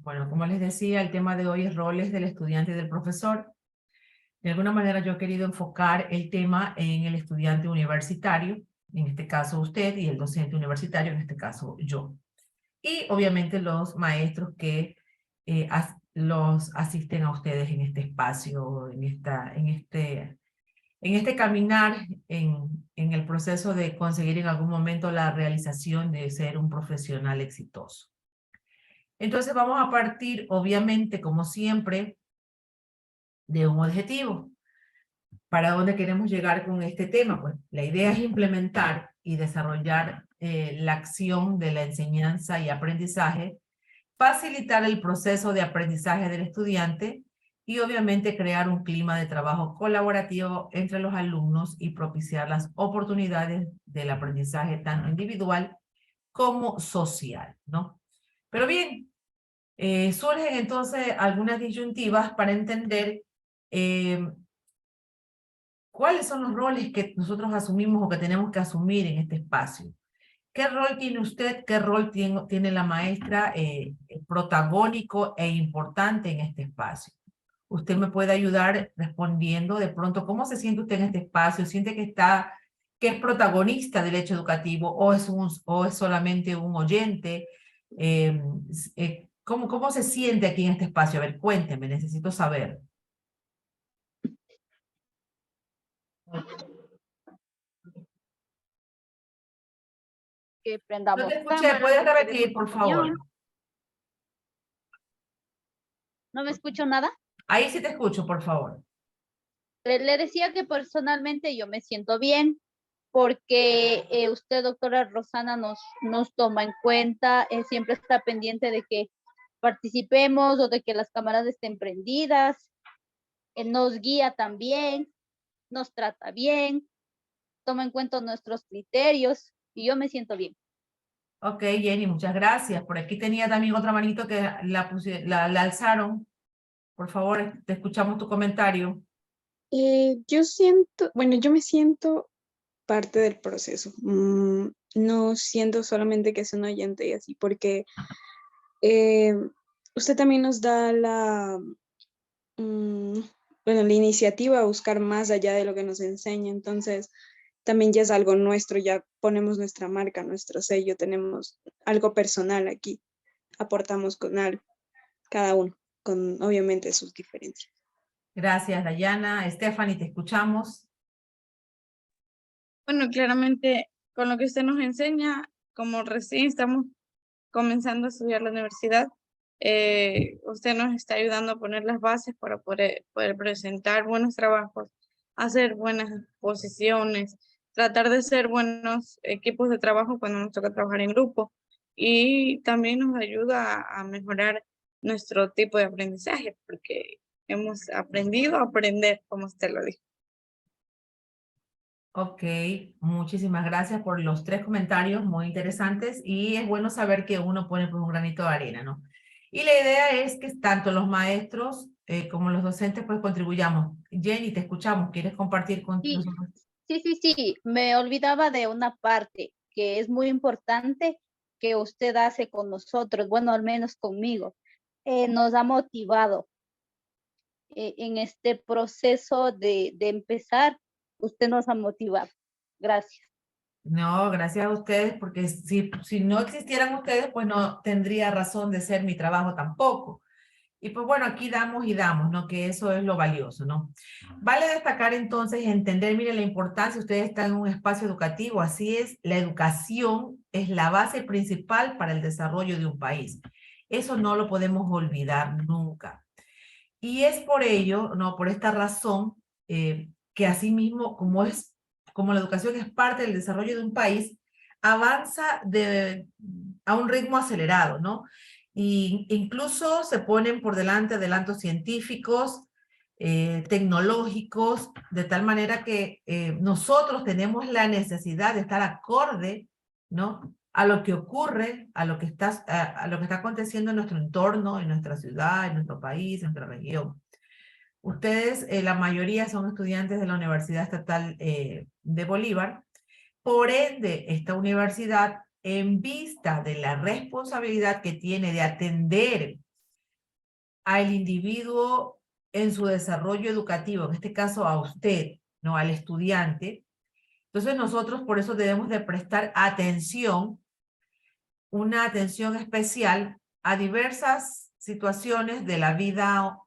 Bueno, como les decía, el tema de hoy es roles del estudiante y del profesor. De alguna manera yo he querido enfocar el tema en el estudiante universitario, en este caso usted, y el docente universitario, en este caso yo. Y obviamente los maestros que los asisten a ustedes en este espacio, en este caminar, en el proceso de conseguir en algún momento la realización de ser un profesional exitoso. Entonces vamos a partir, obviamente, como siempre, de un objetivo. ¿Para dónde queremos llegar con este tema? Pues la idea es implementar y desarrollar la acción de la enseñanza y aprendizaje, facilitar el proceso de aprendizaje del estudiante y obviamente crear un clima de trabajo colaborativo entre los alumnos y propiciar las oportunidades del aprendizaje tanto individual como social, ¿no? Pero bien, surgen entonces algunas disyuntivas para entender cuáles son los roles que nosotros asumimos o que tenemos que asumir en este espacio. ¿Qué rol tiene usted? ¿Qué rol tiene la maestra protagónico e importante en este espacio? Usted me puede ayudar respondiendo de pronto cómo se siente usted en este espacio. ¿Siente que es protagonista del hecho educativo o es solamente un oyente? ¿Cómo se siente aquí en este espacio? A ver, cuénteme, necesito saber. Que No prendamos te escuché, cámara, ¿puedes que repetir, demos por favor? opinión. ¿No me escucho nada? Ahí sí te escucho, por favor. Le decía que personalmente yo me siento bien porque usted, doctora Rosana, nos toma en cuenta, siempre está pendiente de que participemos o de que las cámaras estén prendidas, nos guía también, nos trata bien, toma en cuenta nuestros criterios y yo me siento bien. Ok, Jenny, muchas gracias. Por aquí tenía también otra manito que la alzaron. Por favor, te escuchamos tu comentario. Yo siento, bueno, yo me siento parte del proceso. No siento solamente que es un oyente y así, porque eh, usted también nos da bueno, la iniciativa a buscar más allá de lo que nos enseña. Entonces, también ya es algo nuestro, ya ponemos nuestra marca, nuestro sello, tenemos algo personal aquí, aportamos con algo, cada uno, con obviamente sus diferencias. Gracias, Dayana. Stephanie, te escuchamos. Bueno, claramente con lo que usted nos enseña, como recién estamos comenzando a estudiar la universidad, usted nos está ayudando a poner las bases para poder presentar buenos trabajos, hacer buenas exposiciones, tratar de ser buenos equipos de trabajo cuando nos toca trabajar en grupo, y también nos ayuda a mejorar nuestro tipo de aprendizaje, porque hemos aprendido a aprender, como usted lo dijo. Ok, muchísimas gracias por los 3 comentarios muy interesantes y es bueno saber que uno pone pues, un granito de arena, ¿no? Y la idea es que tanto los maestros como los docentes pues contribuyamos. Jenny, te escuchamos. ¿Quieres compartir con Sí, nosotros? sí, me olvidaba de una parte que es muy importante que usted hace con nosotros, bueno, al menos conmigo. Nos ha motivado en este proceso de empezar, usted nos ha motivado. Gracias. No, gracias a ustedes, porque si no existieran ustedes, pues no tendría razón de ser mi trabajo tampoco. Y pues bueno, aquí damos y damos, ¿no? Que eso es lo valioso, ¿no? Vale destacar entonces, entender, miren la importancia, ustedes están en un espacio educativo, así es, la educación es la base principal para el desarrollo de un país. Eso no lo podemos olvidar nunca. Y es por ello, ¿no? Por esta razón, que asimismo, como la educación es parte del desarrollo de un país, avanza a un ritmo acelerado, ¿no? Y incluso se ponen por delante adelantos científicos, tecnológicos, de tal manera que nosotros tenemos la necesidad de estar acorde, ¿no? A lo que ocurre, a lo que está aconteciendo en nuestro entorno, en nuestra ciudad, en nuestro país, en nuestra región. Ustedes, la mayoría son estudiantes de la Universidad Estatal de Bolívar. Por ende, esta universidad, en vista de la responsabilidad que tiene de atender al individuo en su desarrollo educativo, en este caso a usted, ¿no? Al estudiante. Entonces nosotros por eso debemos de prestar atención, una atención especial a diversas situaciones de la vida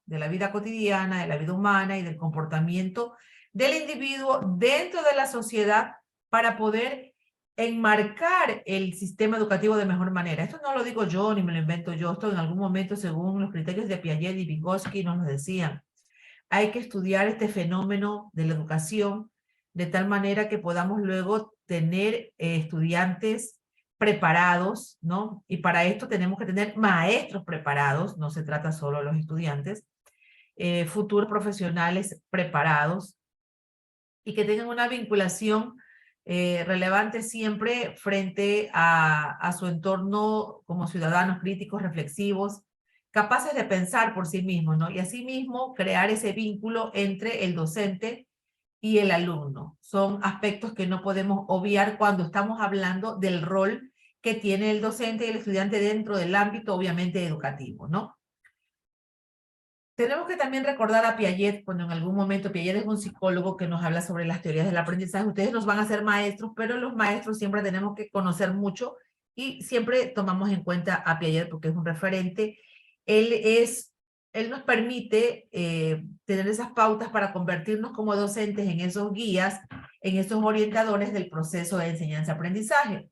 cotidiana, de la vida humana y del comportamiento del individuo dentro de la sociedad para poder enmarcar el sistema educativo de mejor manera. Esto no lo digo yo ni me lo invento yo, esto en algún momento según los criterios de Piaget y Vygotsky nos lo decían. Hay que estudiar este fenómeno de la educación de tal manera que podamos luego tener estudiantes preparados, ¿no? Y para esto tenemos que tener maestros preparados, no se trata solo de los estudiantes, futuros profesionales preparados y que tengan una vinculación relevante siempre frente a su entorno como ciudadanos críticos, reflexivos, capaces de pensar por sí mismos, ¿no? Y asimismo crear ese vínculo entre el docente y el alumno. Son aspectos que no podemos obviar cuando estamos hablando del rol que tiene el docente y el estudiante dentro del ámbito, obviamente, educativo, ¿no? Tenemos que también recordar a Piaget, cuando en algún momento Piaget es un psicólogo que nos habla sobre las teorías del aprendizaje. Ustedes nos van a ser maestros, pero los maestros siempre tenemos que conocer mucho y siempre tomamos en cuenta a Piaget porque es un referente. Él nos permite tener esas pautas para convertirnos como docentes en esos guías, en esos orientadores del proceso de enseñanza-aprendizaje.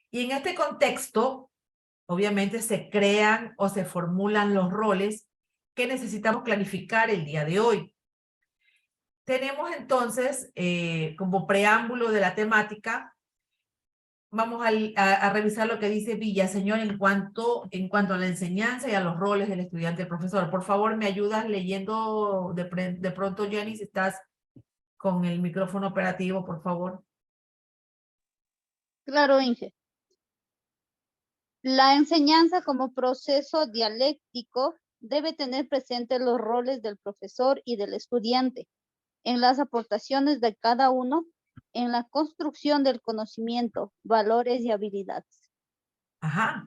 Y en este contexto, obviamente se crean o se formulan los roles que necesitamos clarificar el día de hoy. Tenemos entonces, como preámbulo de la temática, vamos a revisar lo que dice Villaseñor en cuanto a la enseñanza y a los roles del estudiante y el profesor. Por favor, ¿me ayudas leyendo de pronto, Jenny, si estás con el micrófono operativo, por favor? Claro, Inge. La enseñanza como proceso dialéctico debe tener presente los roles del profesor y del estudiante en las aportaciones de cada uno en la construcción del conocimiento, valores y habilidades. Ajá.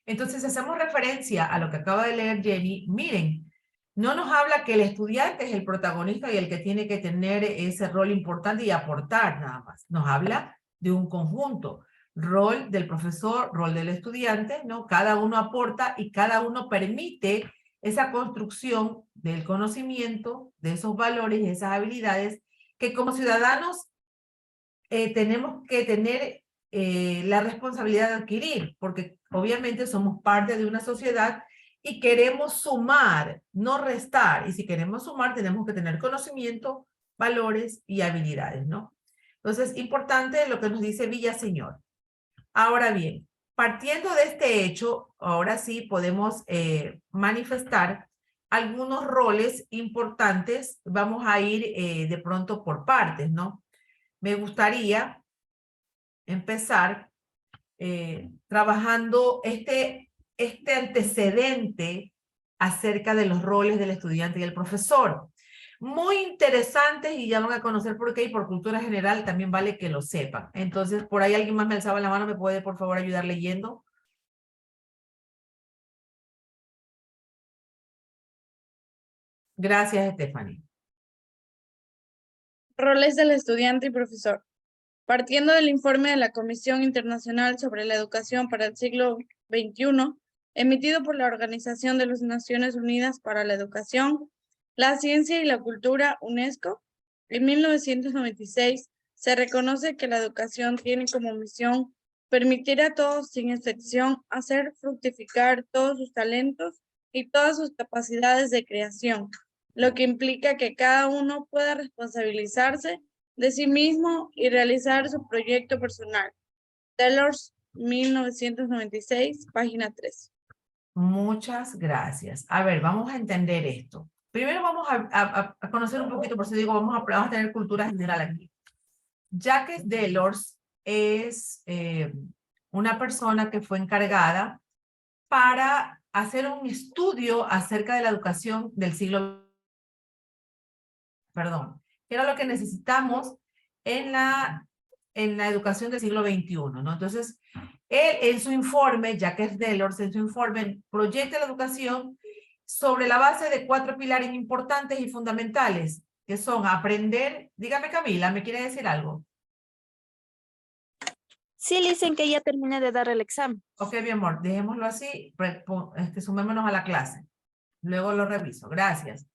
Entonces, hacemos referencia a lo que acaba de leer Jenny. Miren, no nos habla que el estudiante es el protagonista y el que tiene que tener ese rol importante y aportar nada más. Nos habla de un conjunto. Rol del profesor, rol del estudiante, ¿no? Cada uno aporta y cada uno permite esa construcción del conocimiento, de esos valores y esas habilidades que como ciudadanos tenemos que tener la responsabilidad de adquirir, porque obviamente somos parte de una sociedad y queremos sumar, no restar. Y si queremos sumar, tenemos que tener conocimiento, valores y habilidades, ¿no? Entonces, importante lo que nos dice Villaseñor. Ahora bien, partiendo de este hecho, ahora sí podemos manifestar algunos roles importantes. Vamos a ir de pronto por partes, ¿no? Me gustaría empezar trabajando este antecedente acerca de los roles del estudiante y el profesor. Muy interesantes y ya van a conocer por qué y por cultura general también vale que lo sepan. Entonces, por ahí alguien más me alzaba la mano, ¿me puede por favor ayudar leyendo? Gracias, Stephanie. Roles del estudiante y profesor. Partiendo del informe de la Comisión Internacional sobre la Educación para el siglo XXI, emitido por la Organización de las Naciones Unidas para la Educación, la Ciencia y la Cultura, UNESCO, en 1996 se reconoce que la educación tiene como misión permitir a todos, sin excepción, hacer fructificar todos sus talentos y todas sus capacidades de creación, lo que implica que cada uno pueda responsabilizarse de sí mismo y realizar su proyecto personal. Taylor's, 1996, página 3. Muchas gracias. A ver, vamos a entender esto. Primero vamos a conocer un poquito, por eso digo, vamos a tener cultura general aquí. Jacques Delors es una persona que fue encargada para hacer un estudio acerca de la educación del siglo, perdón, que era lo que necesitamos en la educación del siglo XXI, ¿no? Entonces, él en su informe, Jacques Delors en su informe, proyecta la educación sobre la base de 4 pilares importantes y fundamentales, que son aprender. Dígame, Camila, ¿me quiere decir algo? Sí, le dicen que ya terminé de dar el examen. Ok, mi amor, dejémoslo así, sumémonos a la clase. Luego lo reviso. Gracias.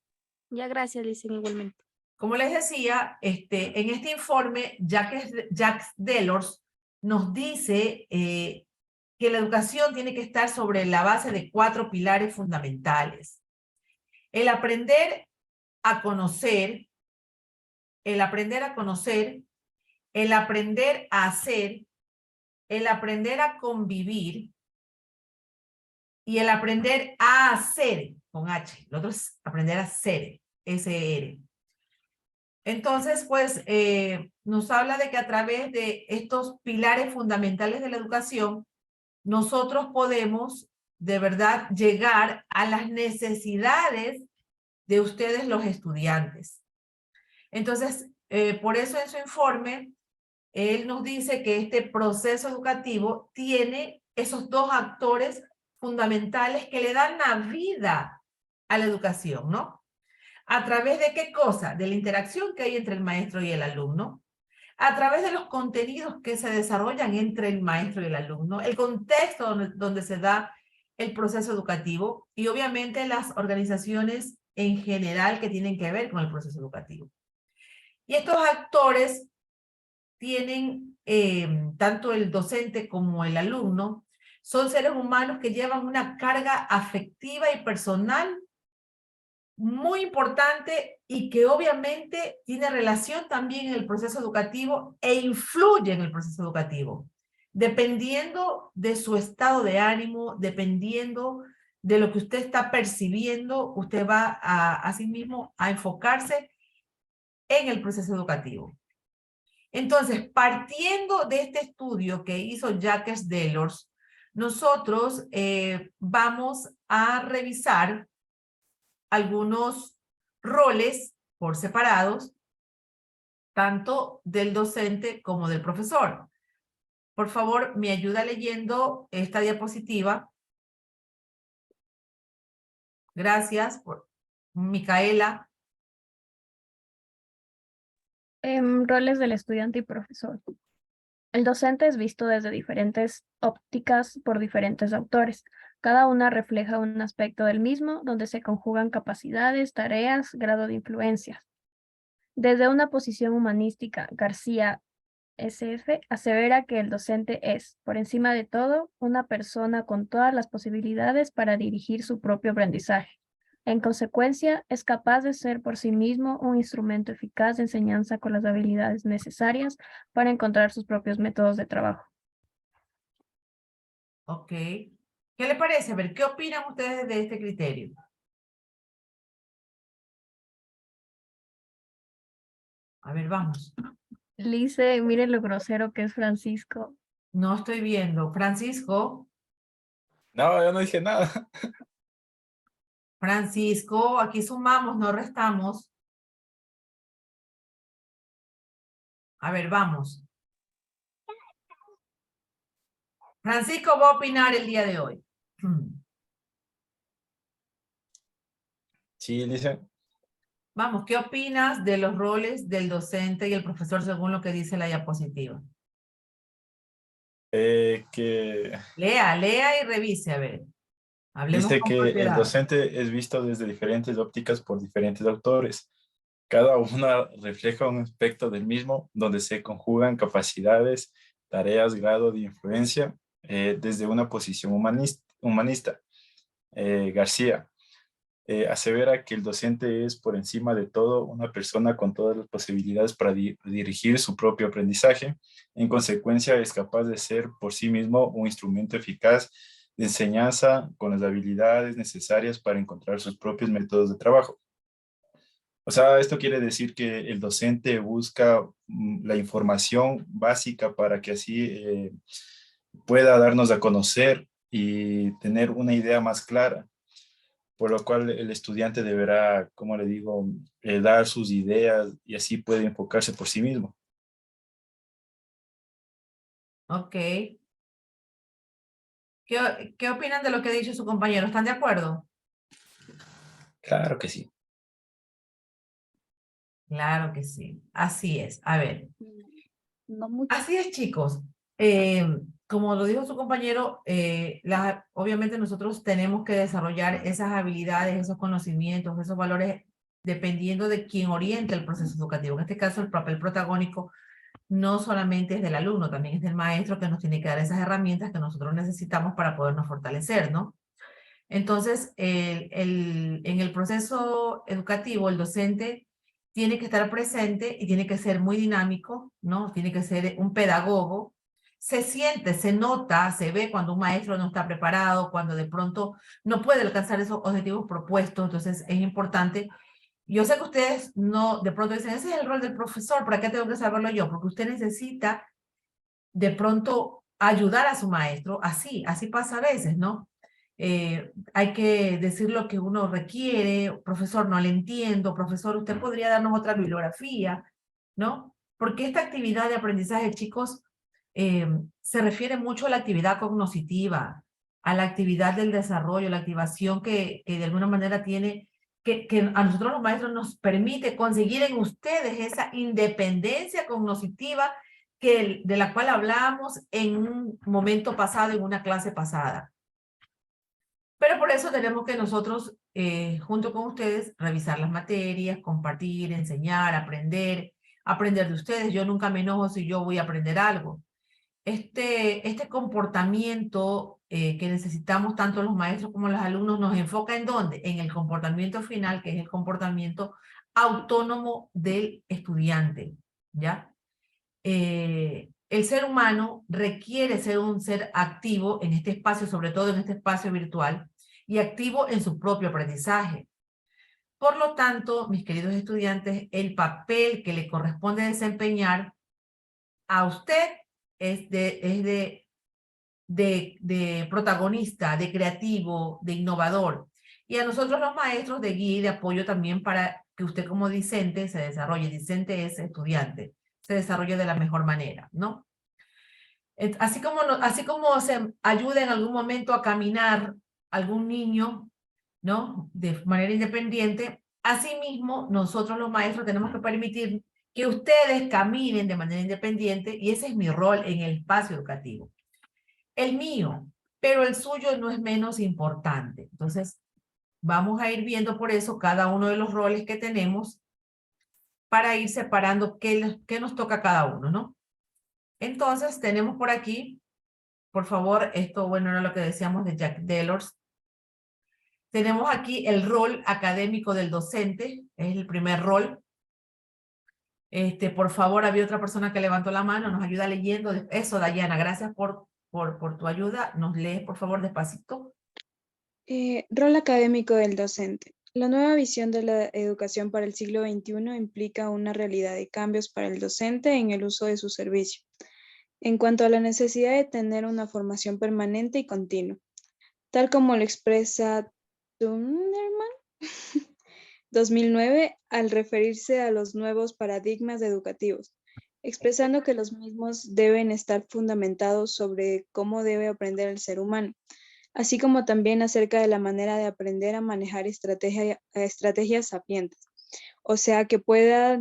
Ya, gracias, le dicen igualmente. Como les decía, en este informe, Jacques Delors nos dice que la educación tiene que estar sobre la base de 4 pilares fundamentales. El aprender a conocer, el aprender a conocer, el aprender a hacer, el aprender a convivir y el aprender a hacer, con H. Lo otro es aprender a ser, S-E-R. Entonces, pues, nos habla de que a través de estos pilares fundamentales de la educación, nosotros podemos, de verdad, llegar a las necesidades de ustedes, los estudiantes. Entonces, por eso en su informe, él nos dice que este proceso educativo tiene esos 2 actores fundamentales que le dan la vida a la educación, ¿no? ¿A través de qué cosa? De la interacción que hay entre el maestro y el alumno, a través de los contenidos que se desarrollan entre el maestro y el alumno, el contexto donde se da el proceso educativo y obviamente las organizaciones en general que tienen que ver con el proceso educativo. Y estos actores tienen, tanto el docente como el alumno, son seres humanos que llevan una carga afectiva y personal muy importante y que obviamente tiene relación también en el proceso educativo e influye en el proceso educativo, dependiendo de su estado de ánimo, dependiendo de lo que usted está percibiendo, usted va a sí mismo a enfocarse en el proceso educativo. Entonces, partiendo de este estudio que hizo Jacques Delors, nosotros vamos a revisar algunos roles por separados, tanto del docente como del profesor. Por favor, me ayuda leyendo esta diapositiva. Gracias, Micaela. Roles del estudiante y profesor. El docente es visto desde diferentes ópticas por diferentes autores. Cada una refleja un aspecto del mismo, donde se conjugan capacidades, tareas, grado de influencia. Desde una posición humanística, García SF asevera que el docente es, por encima de todo, una persona con todas las posibilidades para dirigir su propio aprendizaje. En consecuencia, es capaz de ser por sí mismo un instrumento eficaz de enseñanza con las habilidades necesarias para encontrar sus propios métodos de trabajo. Ok. ¿Qué le parece? A ver, ¿qué opinan ustedes de este criterio? A ver, vamos. Lice, mire lo grosero que es Francisco. No estoy viendo. Francisco. No, yo no dije nada. Francisco, aquí sumamos, no restamos. A ver, vamos. Francisco va a opinar el día de hoy. Sí, dice. Vamos, ¿qué opinas de los roles del docente y el profesor según lo que dice la diapositiva? Que Lea y revise, a ver. Hablemos dice con que el propiedad. docente es visto desde diferentes ópticas por diferentes autores. Cada una refleja un aspecto del mismo, donde se conjugan capacidades, tareas, grado de influencia, desde una posición humanista. García asevera que el docente es, por encima de todo, una persona con todas las posibilidades para dirigir su propio aprendizaje. En consecuencia, es capaz de ser por sí mismo un instrumento eficaz de enseñanza con las habilidades necesarias para encontrar sus propios métodos de trabajo. O sea, esto quiere decir que el docente busca la información básica para que así pueda darnos a conocer y tener una idea más clara, por lo cual el estudiante deberá, como le digo, dar sus ideas y así puede enfocarse por sí mismo. Ok. ¿Qué opinan de lo que ha dicho su compañero? ¿Están de acuerdo? Claro que sí. Claro que sí. Así es. A ver. No mucho. Así es, chicos. Como lo dijo su compañero, obviamente nosotros tenemos que desarrollar esas habilidades, esos conocimientos, esos valores, dependiendo de quién oriente el proceso educativo. En este caso, el papel protagónico no solamente es del alumno, también es del maestro que nos tiene que dar esas herramientas que nosotros necesitamos para podernos fortalecer, ¿no? Entonces, en el proceso educativo, el docente tiene que estar presente y tiene que ser muy dinámico, ¿no? Tiene que ser un pedagogo. Se siente, se nota, se ve cuando un maestro no está preparado, cuando de pronto no puede alcanzar esos objetivos propuestos. Entonces, es importante. Yo sé que ustedes no, de pronto dicen, ese es el rol del profesor, ¿para qué tengo que saberlo yo? Porque usted necesita de pronto ayudar a su maestro. Así pasa a veces, ¿no? Hay que decir lo que uno requiere, profesor, no le entiendo, profesor, usted podría darnos otra bibliografía, ¿no? Porque esta actividad de aprendizaje, chicos, se refiere mucho a la actividad cognitiva, a la actividad del desarrollo, la activación que de alguna manera tiene, que a nosotros los maestros nos permite conseguir en ustedes esa independencia cognitiva de la cual hablábamos en un momento pasado, en una clase pasada. Pero por eso tenemos que nosotros, junto con ustedes, revisar las materias, compartir, enseñar, aprender de ustedes. Yo nunca me enojo si yo voy a aprender algo. Este comportamiento que necesitamos tanto los maestros como los alumnos nos enfoca ¿en dónde? En el comportamiento final, que es el comportamiento autónomo del estudiante, ¿ya? El ser humano requiere ser un ser activo en este espacio, sobre todo en este espacio virtual, y activo en su propio aprendizaje. Por lo tanto, mis queridos estudiantes, el papel que le corresponde desempeñar a usted es de protagonista, de creativo, de innovador. Y a nosotros los maestros de guía y de apoyo también para que usted como discente se desarrolle. Discente es estudiante, se desarrolle de la mejor manera, ¿no? Así como se ayuda en algún momento a caminar algún niño, ¿no? De manera independiente, asimismo nosotros los maestros tenemos que permitir que ustedes caminen de manera independiente y ese es mi rol en el espacio educativo. El mío, pero el suyo no es menos importante. Entonces, vamos a ir viendo por eso cada uno de los roles que tenemos para ir separando qué nos toca a cada uno, ¿no? Entonces, tenemos por aquí, por favor, esto, bueno, era lo que decíamos de Jack Delors. Tenemos aquí el rol académico del docente, es el primer rol. Por favor, había otra persona que levantó la mano, nos ayuda leyendo. Eso, Dayana, gracias por tu ayuda. Nos lees, por favor, despacito. Rol académico del docente. La nueva visión de la educación para el siglo XXI implica una realidad de cambios para el docente en el uso de su servicio, en cuanto a la necesidad de tener una formación permanente y continua, tal como lo expresa Tunnerman 2009 al referirse a los nuevos paradigmas educativos, expresando que los mismos deben estar fundamentados sobre cómo debe aprender el ser humano, así como también acerca de la manera de aprender a manejar estrategias sapientes, o sea, que pueda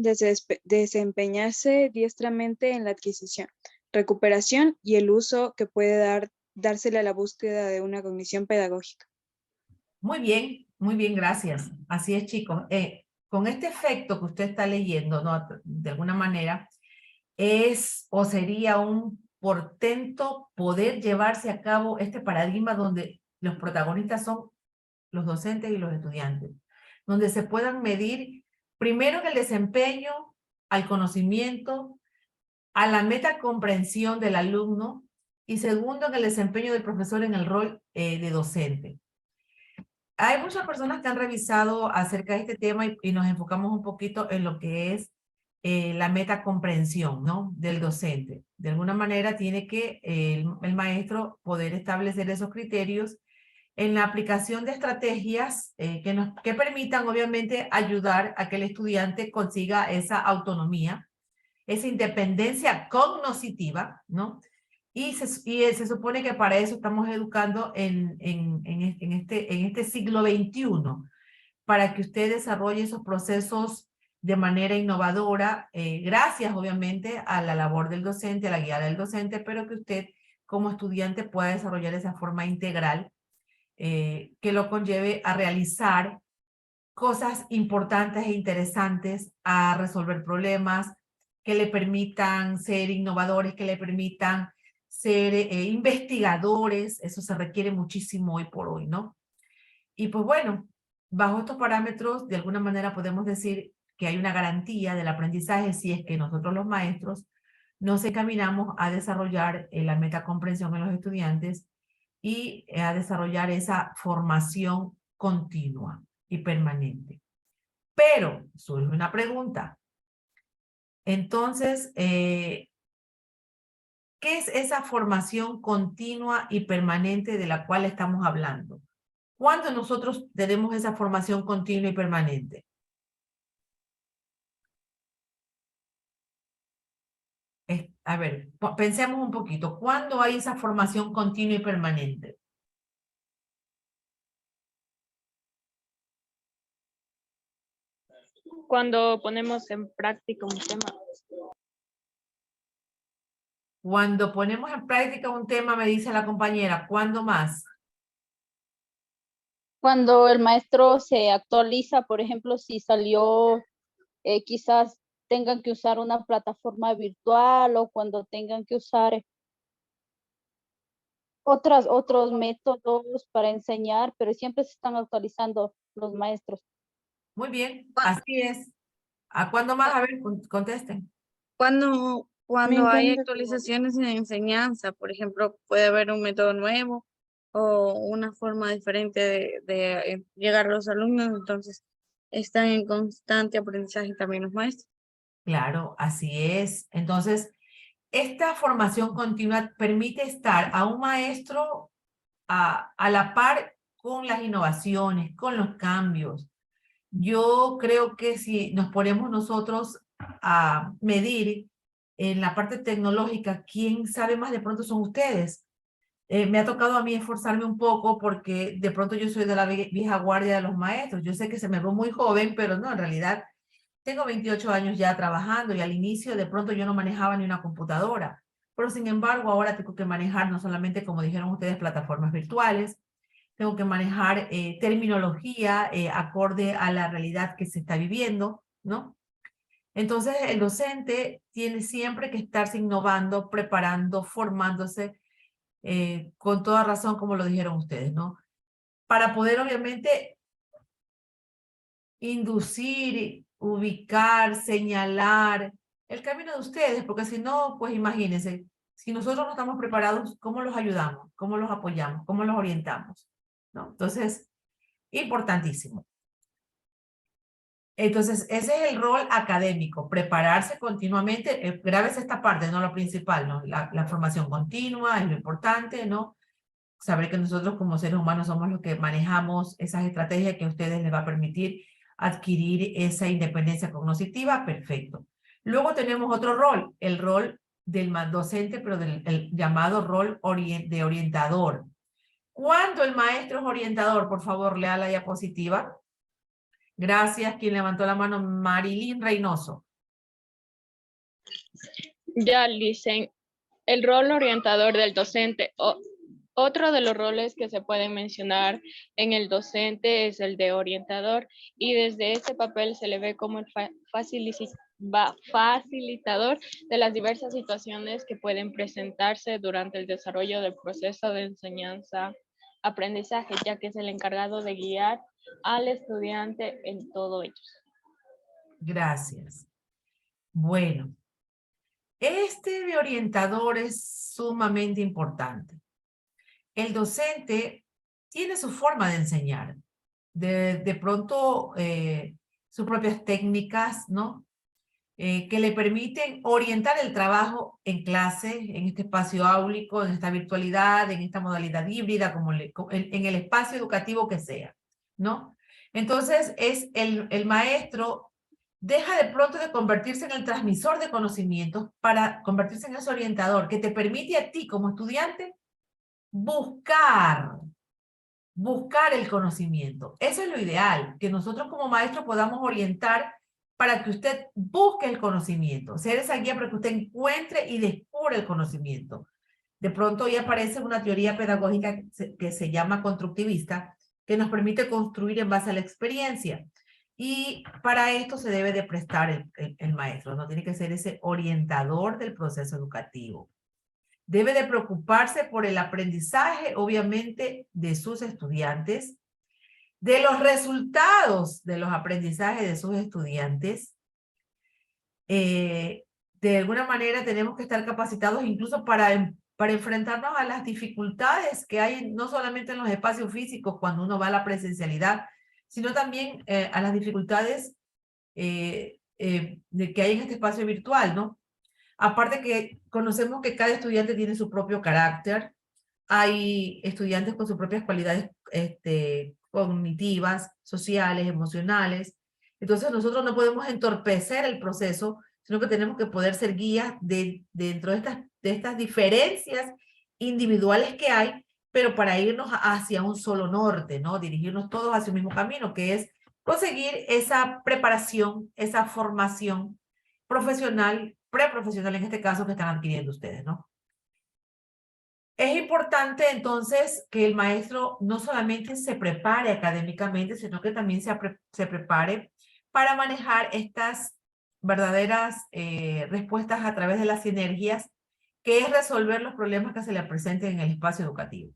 desempeñarse diestramente en la adquisición, recuperación y el uso que puede dársele a la búsqueda de una cognición pedagógica. Muy bien, gracias. Así es, chicos. Con este efecto que usted está leyendo, ¿no? De alguna manera, es o sería un portento poder llevarse a cabo este paradigma donde los protagonistas son los docentes y los estudiantes, donde se puedan medir primero en el desempeño, al conocimiento, a la metacomprensión del alumno y segundo en el desempeño del profesor en el rol de docente. Hay muchas personas que han revisado acerca de este tema y nos enfocamos un poquito en lo que es la metacomprensión, ¿no? Del docente. De alguna manera tiene que el maestro poder establecer esos criterios en la aplicación de estrategias que permitan obviamente ayudar a que el estudiante consiga esa autonomía, esa independencia cognitiva, ¿no? Y se supone que para eso estamos educando en este siglo XXI. para que usted desarrolle esos procesos de manera innovadora, gracias obviamente a la labor del docente, a la guía del docente, pero que usted como estudiante pueda desarrollar esa forma integral que lo conlleve a realizar cosas importantes e interesantes, a resolver problemas que le permitan ser innovadores, que le permitan ser investigadores. Eso se requiere muchísimo hoy por hoy, ¿no? Y pues bueno, bajo estos parámetros, de alguna manera podemos decir que hay una garantía del aprendizaje si es que nosotros los maestros nos encaminamos a desarrollar la metacomprensión en los estudiantes y a desarrollar esa formación continua y permanente. Pero surge una pregunta. Entonces, ¿qué es esa formación continua y permanente de la cual estamos hablando? ¿Cuándo nosotros tenemos esa formación continua y permanente? A ver, pensemos un poquito. ¿Cuándo hay esa formación continua y permanente? Cuando ponemos en práctica un tema. Cuando ponemos en práctica un tema, me dice la compañera, ¿cuándo más? Cuando el maestro se actualiza, por ejemplo, si salió, quizás tengan que usar una plataforma virtual o cuando tengan que usar otros métodos para enseñar, pero siempre se están actualizando los maestros. Muy bien, así es. ¿A cuándo más? A ver, contesten. Cuando Me hay encanta. actualizaciones en enseñanza, por ejemplo, puede haber un método nuevo o una forma diferente de llegar a los alumnos, entonces están en constante aprendizaje también los maestros. Claro, así es. Entonces, esta formación continua permite estar a un maestro a la par con las innovaciones, con los cambios. Yo creo que si nos ponemos nosotros a medir en la parte tecnológica, ¿quién sabe más? De pronto son ustedes. Me ha tocado a mí esforzarme un poco porque de pronto yo soy de la vieja guardia de los maestros. Yo sé que se me ve muy joven, pero no, en realidad tengo 28 años ya trabajando y al inicio de pronto yo no manejaba ni una computadora. Pero sin embargo, ahora tengo que manejar no solamente, como dijeron ustedes, plataformas virtuales, tengo que manejar terminología acorde a la realidad que se está viviendo, ¿no? Entonces, el docente tiene siempre que estarse innovando, preparando, formándose, con toda razón, como lo dijeron ustedes, ¿no? Para poder, obviamente, inducir, ubicar, señalar el camino de ustedes, porque si no, pues imagínense, si nosotros no estamos preparados, ¿cómo los ayudamos? ¿Cómo los apoyamos? ¿Cómo los orientamos? ¿No? Entonces, importantísimo. Entonces, ese es el rol académico, prepararse continuamente, grábese esta parte, no lo principal, ¿no? La formación continua es lo importante, ¿no? Saber que nosotros como seres humanos somos los que manejamos esas estrategias que a ustedes les va a permitir adquirir esa independencia cognitiva, perfecto. Luego tenemos otro rol, el rol del docente, pero el llamado rol de orientador. ¿Cuándo el maestro es orientador? Por favor, lea la diapositiva. Gracias. Quien levantó la mano, Marilyn Reynoso. Ya, Licen, el rol orientador del docente. Otro de los roles que se pueden mencionar en el docente es el de orientador y desde ese papel se le ve como el facilitador de las diversas situaciones que pueden presentarse durante el desarrollo del proceso de enseñanza-aprendizaje, ya que es el encargado de guiar al estudiante en todo ello. Gracias. Bueno, este de orientador es sumamente importante. El docente tiene su forma de enseñar, de pronto sus propias técnicas, ¿no? Que le permiten orientar el trabajo en clase, en este espacio áulico, en esta virtualidad, en esta modalidad híbrida, en el espacio educativo que sea, ¿no? Entonces, es el maestro deja de pronto de convertirse en el transmisor de conocimientos para convertirse en ese orientador que te permite a ti como estudiante buscar buscar el conocimiento. Eso es lo ideal, que nosotros como maestros podamos orientar para que usted busque el conocimiento, ser esa guía para que usted encuentre y descubra el conocimiento. De pronto hoy aparece una teoría pedagógica que se llama constructivista, que nos permite construir en base a la experiencia. Y para esto se debe de prestar el maestro, no tiene que ser ese orientador del proceso educativo. Debe de preocuparse por el aprendizaje, obviamente, de sus estudiantes, de los resultados de los aprendizajes de sus estudiantes. De alguna manera tenemos que estar capacitados incluso para enfrentarnos a las dificultades que hay no solamente en los espacios físicos cuando uno va a la presencialidad, sino también a las dificultades de que hay en este espacio virtual, ¿no? Aparte que conocemos que cada estudiante tiene su propio carácter, hay estudiantes con sus propias cualidades cognitivas, sociales, emocionales. Entonces nosotros no podemos entorpecer el proceso, sino que tenemos que poder ser guías dentro de estas diferencias individuales que hay, pero para irnos hacia un solo norte, ¿no? Dirigirnos todos hacia el mismo camino, que es conseguir esa preparación, esa formación profesional, preprofesional en este caso, que están adquiriendo ustedes, ¿no? Es importante entonces que el maestro no solamente se prepare académicamente, sino que también se prepare para manejar estas verdaderas respuestas a través de las sinergias, que es resolver los problemas que se le presenten en el espacio educativo.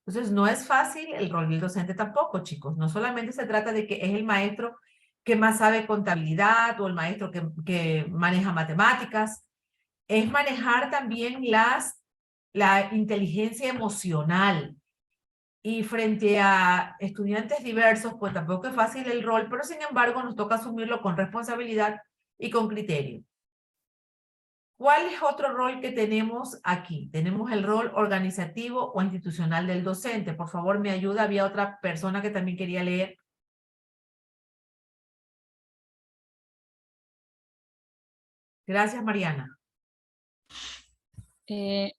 Entonces, no es fácil el rol del docente tampoco, chicos. No solamente se trata de que es el maestro que más sabe contabilidad o el maestro que maneja matemáticas. Es manejar también la inteligencia emocional. Y frente a estudiantes diversos, pues tampoco es fácil el rol, pero sin embargo nos toca asumirlo con responsabilidad y con criterio. ¿Cuál es otro rol que tenemos aquí? Tenemos el rol organizativo o institucional del docente. Por favor, me ayuda. Había otra persona que también quería leer. Gracias, Mariana.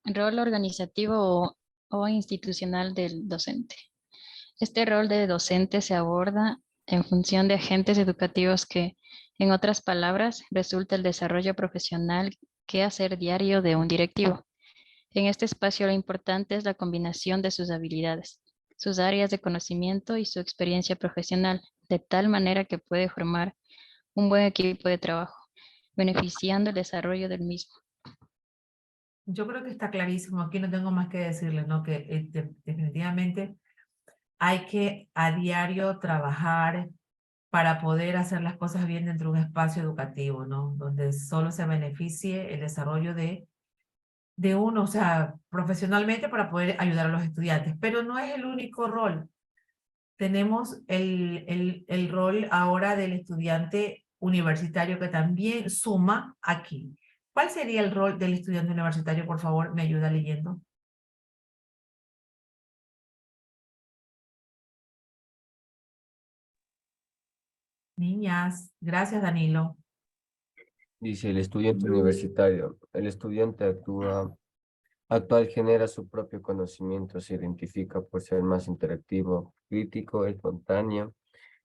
Rol organizativo o institucional del docente. Este rol de docente se aborda en función de agentes educativos que, en otras palabras, resulta el desarrollo profesional que hacer diario de un directivo. En este espacio lo importante es la combinación de sus habilidades, sus áreas de conocimiento y su experiencia profesional, de tal manera que puede formar un buen equipo de trabajo, beneficiando el desarrollo del mismo. Yo creo que está clarísimo. Aquí no tengo más que decirles, ¿no? Que definitivamente hay que a diario trabajar para poder hacer las cosas bien dentro de un espacio educativo, ¿no? Donde solo se beneficie el desarrollo de uno, o sea, profesionalmente para poder ayudar a los estudiantes. Pero no es el único rol. Tenemos el rol ahora del estudiante universitario que también suma aquí. ¿Cuál sería el rol del estudiante universitario? Por favor, me ayuda leyendo. Niñas, gracias Danilo. Dice el estudiante universitario. El estudiante actual genera su propio conocimiento, se identifica por ser más interactivo, crítico, espontáneo.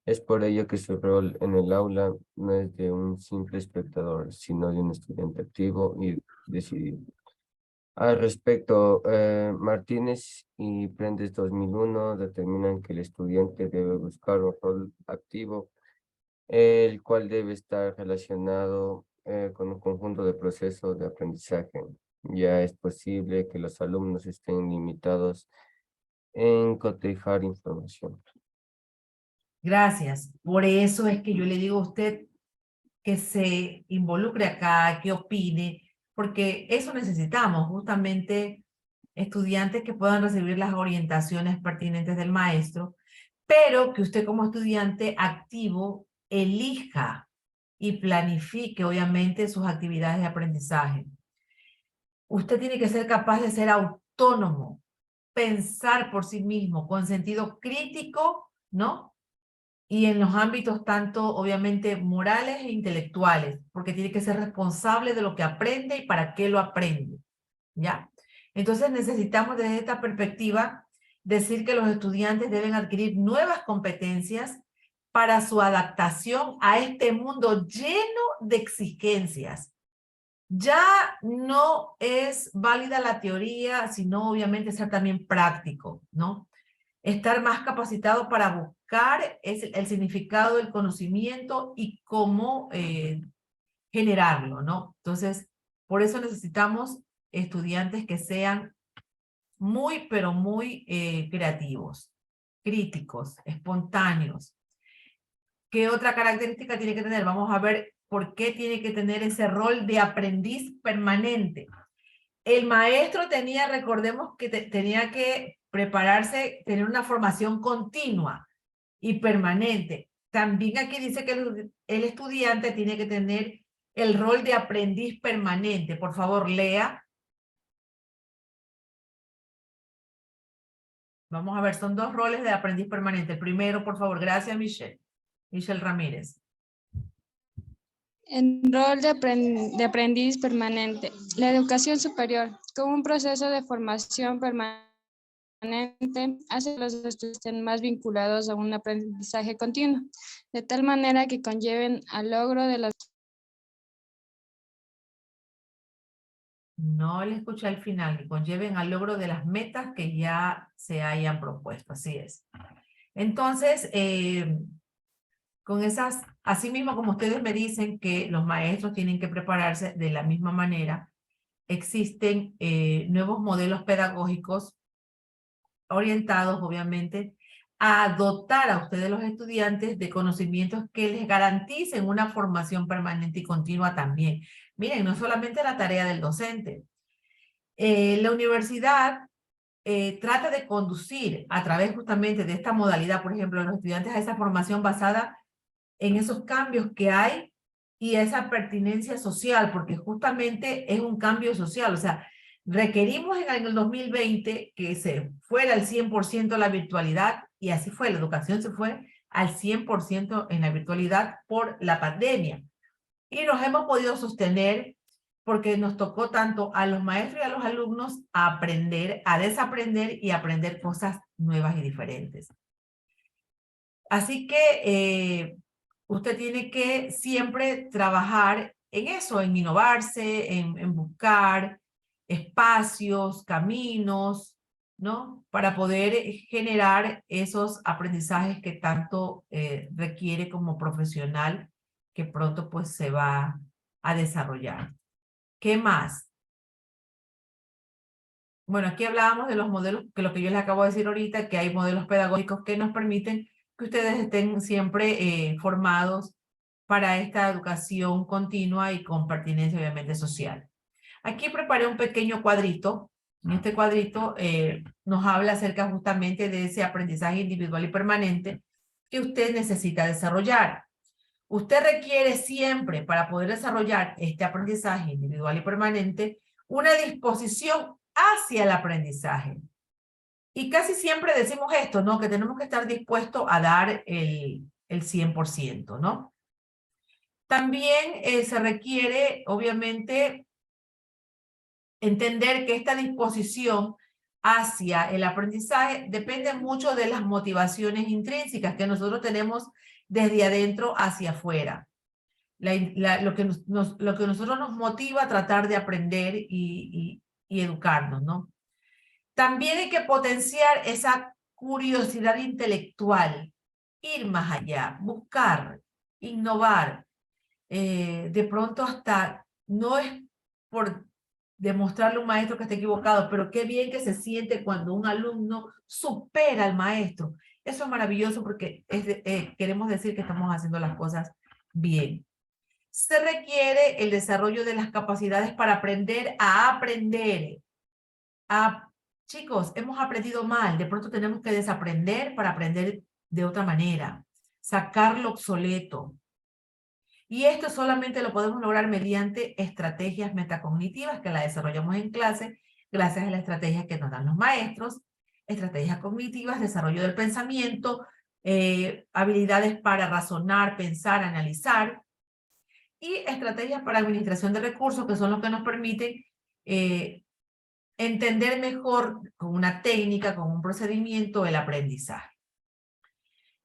Es por ello que su rol en el aula no es de un simple espectador, sino de un estudiante activo y decidido. Al respecto, Martínez y Prendes 2001 determinan que el estudiante debe buscar un rol activo, el cual debe estar relacionado con un conjunto de procesos de aprendizaje. Ya es posible que los alumnos estén limitados en cotejar información. Gracias. Por eso es que yo le digo a usted que se involucre acá, que opine, porque eso necesitamos, justamente estudiantes que puedan recibir las orientaciones pertinentes del maestro, pero que usted como estudiante activo elija y planifique, obviamente, sus actividades de aprendizaje. Usted tiene que ser capaz de ser autónomo, pensar por sí mismo, con sentido crítico, ¿no? Y en los ámbitos tanto, obviamente, morales e intelectuales, porque tiene que ser responsable de lo que aprende y para qué lo aprende, ¿ya? Entonces necesitamos desde esta perspectiva decir que los estudiantes deben adquirir nuevas competencias para su adaptación a este mundo lleno de exigencias. Ya no es válida la teoría, sino obviamente ser también práctico, ¿no? Estar más capacitado para buscar el significado del conocimiento y cómo generarlo, ¿no? Entonces, por eso necesitamos estudiantes que sean muy, pero muy creativos, críticos, espontáneos. ¿Qué otra característica tiene que tener? Vamos a ver por qué tiene que tener ese rol de aprendiz permanente. El maestro tenía, recordemos que tenía que prepararse, tener una formación continua y permanente. También aquí dice que el estudiante tiene que tener el rol de aprendiz permanente. Por favor, lea. Vamos a ver, son dos roles de aprendiz permanente. El primero, por favor, gracias, Michelle. Michelle Ramírez. En rol de aprendiz permanente. La educación superior, como un proceso de formación permanente, hace que los estudiantes estén más vinculados a un aprendizaje continuo, de tal manera que conlleven al logro de las... No le escuché al final, que conlleven al logro de las metas que ya se hayan propuesto, así es. Entonces, con esas, así mismo como ustedes me dicen que los maestros tienen que prepararse de la misma manera, existen nuevos modelos pedagógicos orientados, obviamente, a dotar a ustedes los estudiantes de conocimientos que les garanticen una formación permanente y continua también. Miren, no solamente la tarea del docente. La universidad trata de conducir a través justamente de esta modalidad, por ejemplo, a los estudiantes a esa formación basada en esos cambios que hay y esa pertinencia social, porque justamente es un cambio social. O sea, requerimos en el 2020 que se fuera al 100% la virtualidad, y así fue, la educación se fue al 100% en la virtualidad por la pandemia. Y nos hemos podido sostener porque nos tocó tanto a los maestros y a los alumnos a aprender, a desaprender y aprender cosas nuevas y diferentes. Así que usted tiene que siempre trabajar en eso, en innovarse, en buscar espacios, caminos, ¿no? Para poder generar esos aprendizajes que tanto requiere como profesional, que pronto pues se va a desarrollar. ¿Qué más? Bueno, aquí hablábamos de los modelos, que lo que yo les acabo de decir ahorita, que hay modelos pedagógicos que nos permiten que ustedes estén siempre formados para esta educación continua y con pertinencia obviamente social. Aquí preparé un pequeño cuadrito. En este cuadrito nos habla acerca justamente de ese aprendizaje individual y permanente que usted necesita desarrollar. Usted requiere siempre, para poder desarrollar este aprendizaje individual y permanente, una disposición hacia el aprendizaje. Y casi siempre decimos esto, ¿no? Que tenemos que estar dispuestos a dar el 100%, ¿no? También se requiere, obviamente, entender que esta disposición hacia el aprendizaje depende mucho de las motivaciones intrínsecas que nosotros tenemos desde adentro hacia afuera. Lo que nosotros nos motiva a tratar de aprender y educarnos, ¿no? También hay que potenciar esa curiosidad intelectual, ir más allá, buscar, innovar. De pronto hasta no es por demostrarle a un maestro que está equivocado, pero qué bien que se siente cuando un alumno supera al maestro. Eso es maravilloso porque queremos decir que estamos haciendo las cosas bien. Se requiere el desarrollo de las capacidades para aprender a aprender. Chicos, hemos aprendido mal, de pronto tenemos que desaprender para aprender de otra manera, sacar lo obsoleto. Y esto solamente lo podemos lograr mediante estrategias metacognitivas que las desarrollamos en clase, gracias a las estrategias que nos dan los maestros, estrategias cognitivas, desarrollo del pensamiento, habilidades para razonar, pensar, analizar, y estrategias para administración de recursos, que son los que nos permiten entender mejor con una técnica, con un procedimiento, el aprendizaje.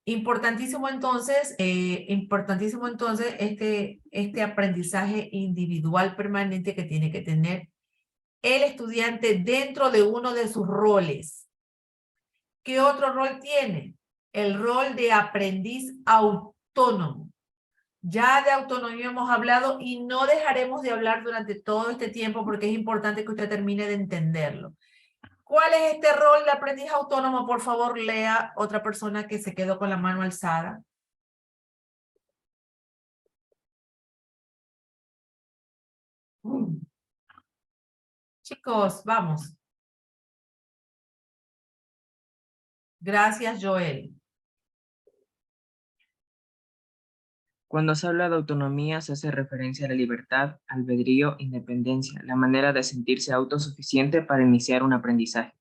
Importantísimo entonces este aprendizaje individual permanente que tiene que tener el estudiante dentro de uno de sus roles. ¿Qué otro rol tiene? El rol de aprendiz autónomo. Ya de autonomía hemos hablado y no dejaremos de hablar durante todo este tiempo porque es importante que usted termine de entenderlo. ¿Cuál es este rol de aprendiz autónomo? Por favor, lea otra persona que se quedó con la mano alzada. Chicos, vamos. Gracias, Joel. Cuando se habla de autonomía se hace referencia a la libertad, albedrío, independencia, la manera de sentirse autosuficiente para iniciar un aprendizaje.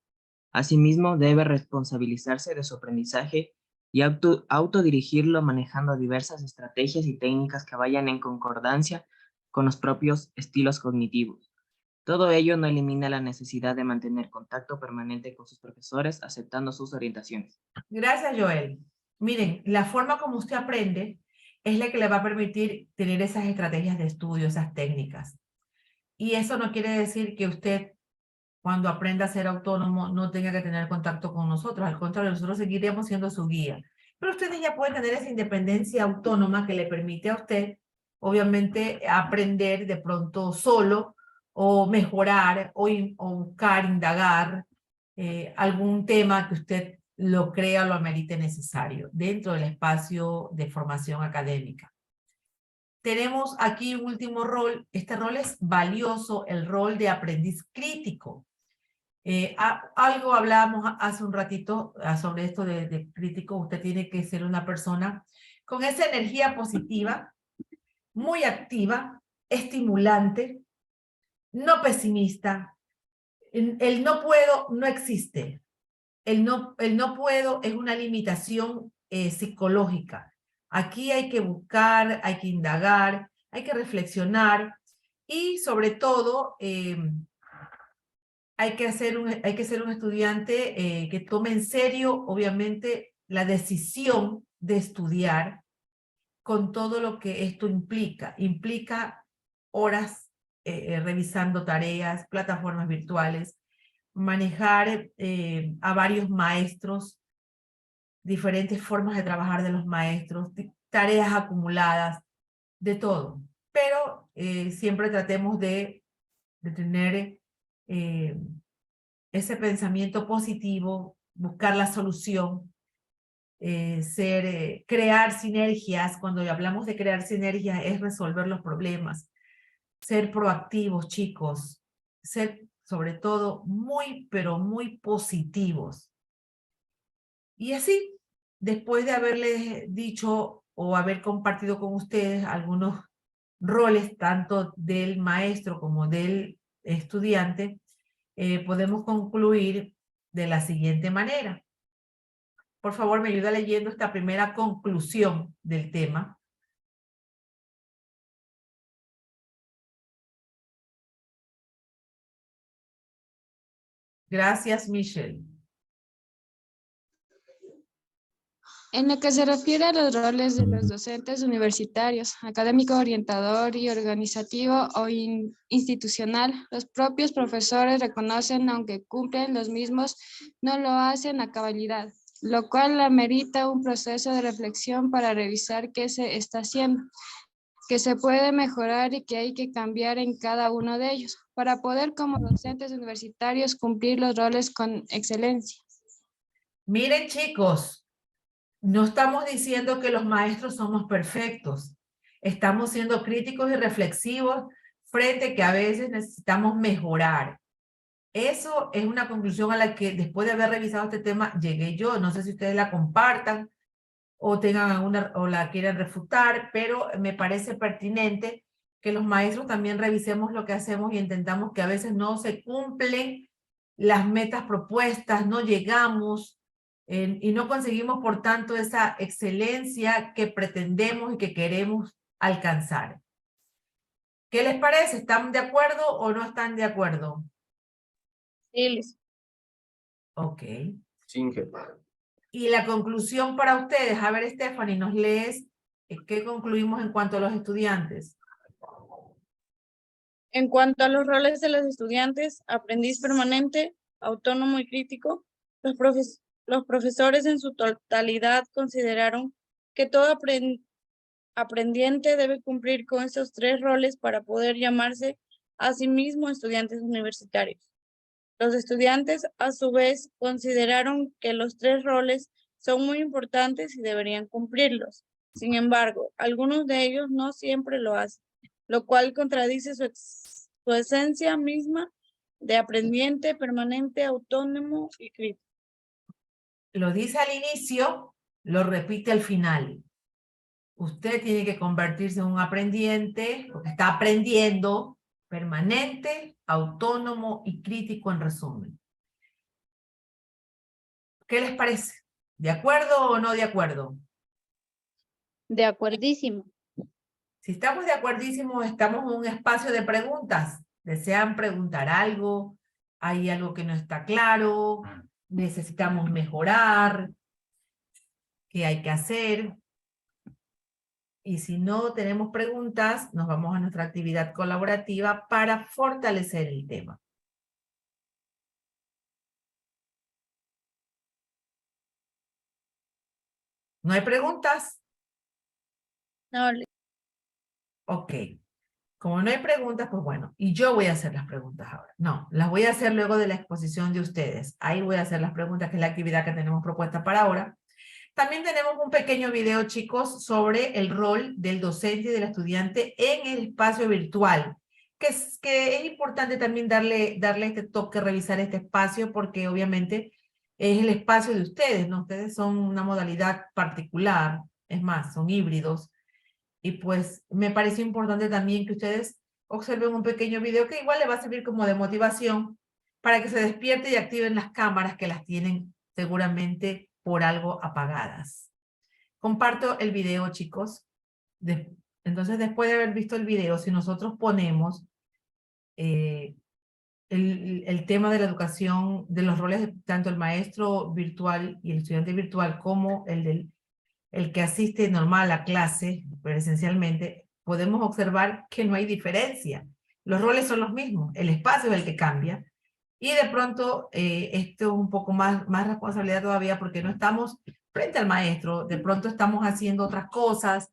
Asimismo, debe responsabilizarse de su aprendizaje y autodirigirlo manejando diversas estrategias y técnicas que vayan en concordancia con los propios estilos cognitivos. Todo ello no elimina la necesidad de mantener contacto permanente con sus profesores, aceptando sus orientaciones. Gracias, Joel. Miren, la forma como usted aprende es la que le va a permitir tener esas estrategias de estudio, esas técnicas. Y eso no quiere decir que usted, cuando aprenda a ser autónomo, no tenga que tener contacto con nosotros. Al contrario, nosotros seguiremos siendo su guía. Pero ustedes ya pueden tener esa independencia autónoma que le permite a usted, obviamente, aprender de pronto solo o mejorar o buscar, indagar algún tema que usted lo crea o lo amerite necesario dentro del espacio de formación académica. Tenemos aquí un último rol. Este rol es valioso, el rol de aprendiz crítico. Algo hablábamos hace un ratito sobre esto de crítico. Usted tiene que ser una persona con esa energía positiva, muy activa, estimulante, no pesimista. El no puedo no existe. El no puedo es una limitación psicológica. Aquí hay que buscar, hay que indagar, hay que reflexionar y sobre todo hay que ser un estudiante que tome en serio, obviamente, la decisión de estudiar con todo lo que esto implica. Implica horas revisando tareas, plataformas virtuales, manejar a varios maestros, diferentes formas de trabajar de los maestros, tareas acumuladas, de todo. Pero siempre tratemos de tener ese pensamiento positivo, buscar la solución, crear sinergias. Cuando hablamos de crear sinergias es resolver los problemas, ser proactivos, chicos, ser sobre todo muy, pero muy positivos. Y así, después de haberles dicho o haber compartido con ustedes algunos roles, tanto del maestro como del estudiante, podemos concluir de la siguiente manera. Por favor, me ayuda leyendo esta primera conclusión del tema. Gracias, Michelle. En lo que se refiere a los roles de los docentes universitarios, académico, orientador y organizativo o institucional, los propios profesores reconocen, aunque cumplen los mismos, no lo hacen a cabalidad, lo cual amerita un proceso de reflexión para revisar qué se está haciendo, que se puede mejorar y que hay que cambiar en cada uno de ellos, para poder como docentes universitarios cumplir los roles con excelencia. Miren, chicos, no estamos diciendo que los maestros somos perfectos. Estamos siendo críticos y reflexivos frente a que a veces necesitamos mejorar. Eso es una conclusión a la que después de haber revisado este tema llegué yo. No sé si ustedes la compartan o tengan alguna o la quieran refutar, pero me parece pertinente que los maestros también revisemos lo que hacemos y intentamos que a veces no se cumplen las metas propuestas, no llegamos y no conseguimos, por tanto, esa excelencia que pretendemos y que queremos alcanzar. ¿Qué les parece? ¿Están de acuerdo o no están de acuerdo? Sí, listo. Ok. Singer. Y la conclusión para ustedes, a ver, Stephanie, ¿nos lees qué concluimos en cuanto a los estudiantes? En cuanto a los roles de los estudiantes, aprendiz permanente, autónomo y crítico, los profesores en su totalidad consideraron que todo aprendiente debe cumplir con estos 3 roles para poder llamarse a sí mismo estudiantes universitarios. Los estudiantes, a su vez, consideraron que los 3 roles son muy importantes y deberían cumplirlos. Sin embargo, algunos de ellos no siempre lo hacen, lo cual contradice su esencia misma de aprendiente, permanente, autónomo y crítico. Lo dice al inicio, lo repite al final. Usted tiene que convertirse en un aprendiente, porque está aprendiendo, permanente, autónomo y crítico en resumen. ¿Qué les parece? ¿De acuerdo o no de acuerdo? De acuerdísimo. Si estamos de acuerdísimo, estamos en un espacio de preguntas. ¿Desean preguntar algo? ¿Hay algo que no está claro? ¿Necesitamos mejorar? ¿Qué hay que hacer? Y si no tenemos preguntas, nos vamos a nuestra actividad colaborativa para fortalecer el tema. ¿No hay preguntas? No, Ok. Como no hay preguntas, pues bueno, y yo voy a hacer las preguntas ahora. No, las voy a hacer luego de la exposición de ustedes. Ahí voy a hacer las preguntas, que es la actividad que tenemos propuesta para ahora. También tenemos un pequeño video, chicos, sobre el rol del docente y del estudiante en el espacio virtual, que es importante también darle este toque, revisar este espacio, porque obviamente es el espacio de ustedes, ¿no? Ustedes son una modalidad particular, es más, son híbridos, y pues me pareció importante también que ustedes observen un pequeño video que igual le va a servir como de motivación para que se despierte y activen las cámaras que las tienen seguramente por algo apagadas. Comparto el video, chicos. Entonces, después de haber visto el video, si nosotros ponemos el tema de la educación, de los roles de tanto el maestro virtual y el estudiante virtual como el que asiste normal a clase, presencialmente, podemos observar que no hay diferencia. Los roles son los mismos, el espacio es el que cambia. Y de pronto, esto es un poco más responsabilidad todavía porque no estamos frente al maestro, de pronto estamos haciendo otras cosas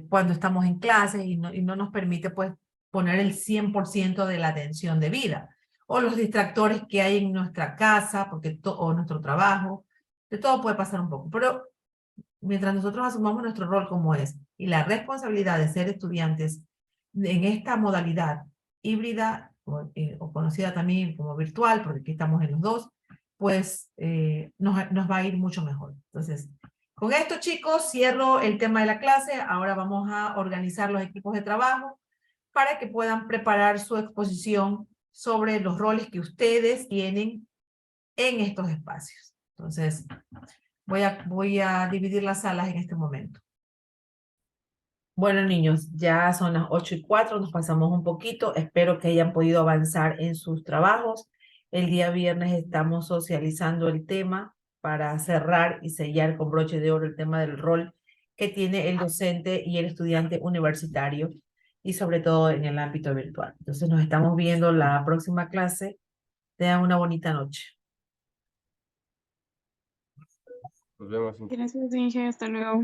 cuando estamos en clase y no nos permite pues poner el 100% de la atención debida. O los distractores que hay en nuestra casa, o nuestro trabajo, de todo puede pasar un poco. Pero mientras nosotros asumamos nuestro rol como es y la responsabilidad de ser estudiantes en esta modalidad híbrida o conocida también como virtual, porque aquí estamos en los dos, pues nos va a ir mucho mejor. Entonces, con esto, chicos, cierro el tema de la clase. Ahora vamos a organizar los equipos de trabajo para que puedan preparar su exposición sobre los roles que ustedes tienen en estos espacios. Entonces, voy a dividir las salas en este momento. Bueno, niños, ya son las 8:04, nos pasamos un poquito. Espero que hayan podido avanzar en sus trabajos. El día viernes estamos socializando el tema para cerrar y sellar con broche de oro el tema del rol que tiene el docente y el estudiante universitario, y sobre todo en el ámbito virtual. Entonces nos estamos viendo la próxima clase. Tengan una bonita noche. Nos vemos. Gracias, Inge. Hasta luego.